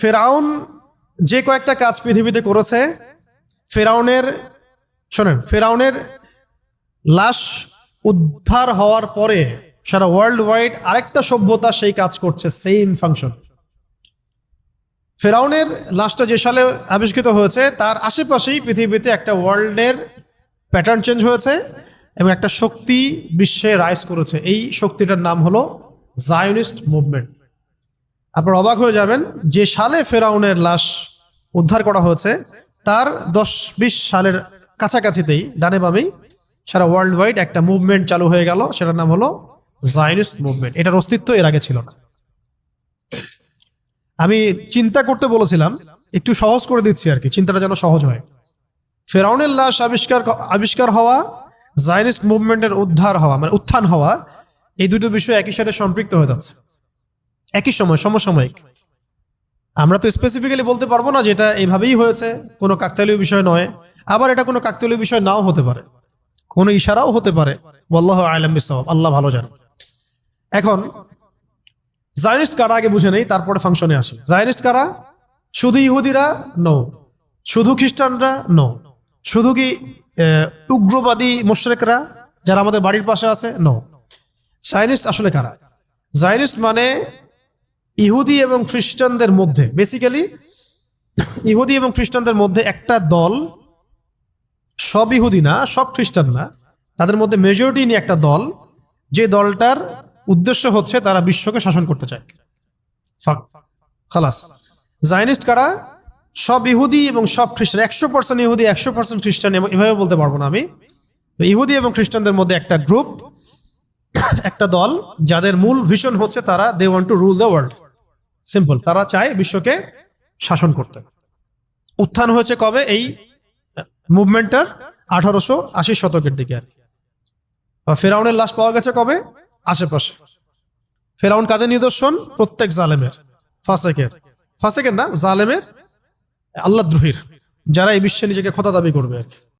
ফেরাউন যে কয়েকটা কাজ পৃথিবীতে করেছে, ফেরাউনের শোনেন, ফেরাউনের লাশ উদ্ধার হওয়ার পরে সারা ওয়ার্ল্ড ওয়াইড আরেকটা সভ্যতা সেই কাজ করছে, সেম ফাংশন। ফেরাউনের লাশটা যে সালে আবিষ্কৃত হয়েছে তার আশেপাশেই পৃথিবীতে একটা ওয়ার্ল্ডের প্যাটার্ন চেঞ্জ হয়েছে এবং একটা শক্তি বিশ্বে রাইজ করেছে। এই শক্তিটার নাম হলো জায়নিস্ট মুভমেন্ট। আপনারা অবাক হয়ে যাবেন, যে সালে ফেরাউনের লাশ উদ্ধার করা হয়েছে তার 10-20 সালের কাছাকাছিতেই ডানে বামেই সারা ওয়ার্ল্ড ওয়াইড একটা মুভমেন্ট চালু হয়ে গেল, সেটার নাম হলো জায়নিস্ট মুভমেন্ট। এটার অস্তিত্ব এর আগে ছিল না। আমি চিন্তা করতে বলেছিলাম, একটু সহজ করে দিচ্ছি আর কি, চিন্তাটা যেন সহজ হয়। ফেরাউনের লাশ আবিষ্কার হওয়া, জায়নিস্ট মুভমেন্টের উদ্ধার হওয়া মানে উত্থান হওয়া, এই দুটো বিষয় একই সাথে সম্পৃক্ত হয়ে যাচ্ছে একই সময়, সমসাময়িক। আমরা তো স্পেসিফিক্যালি বলতে পারবো না যে এটা এইভাবেই হয়েছে, কোনো কাকতালীয় বিষয় নয়। আবার এটা কোনো কাকতালীয় বিষয় নাও হতে পারে, কোনো ইশারাও হতে পারে। ওয়াল্লাহু আ'লাম বিসওয়াব, আল্লাহ ভালো জানে। এখন জায়নিস্ট কারা আগে বুঝে নেই, তারপরে ফাংশনে আসে। জায়নিস্ট কারা? শুধু ইহুদিরা? নো। শুধু খ্রিস্টানরা? নো। শুধু কি উগ্রবাদী মুশরিকরা যারা আমাদের বাড়ির পাশে আছে? নো। জায়নিস্ট আসলে কারা? জায়নিস্ট মানে ইহুদি এবং খ্রিস্টানদের মধ্যে, বেসিক্যালি ইহুদি এবং খ্রিস্টানদের মধ্যে একটা দল, সব ইহুদি না, সব খ্রিস্টান না, তাদের মধ্যে মেজরিটি নিয়ে একটা দল, যে দলটার উদ্দেশ্য হচ্ছে তারা বিশ্বকে শাসন করতে চায়। খালাস। জায়নিস্ট কারা? সব ইহুদি এবং সব খ্রিস্টান, 100% ইহুদি 100% খ্রিস্টান, এভাবে বলতে পারবো না আমি। ইহুদি এবং খ্রিস্টানদের মধ্যে একটা গ্রুপ, একটা দল, যাদের মূল ভিশন হচ্ছে তারা they want to rule the world. Simple, তারা চায় বিশ্বকে শাসন করতে। উত্থান হয়েছে কবে? এই মুভমেন্টটার 1880 শতকের দিকে। ফেরাউনের লাশ পাওয়া গেছে কবে? আশেপাশে। ফেরাউন কাদের নিদর্শন? প্রত্যেক জালেমের, ফাসেকের না, জালেমের, আল্লাহদ্রোহীর, যারা এই বিশ্বে নিজেকে খোদা দাবি করবে আর কি।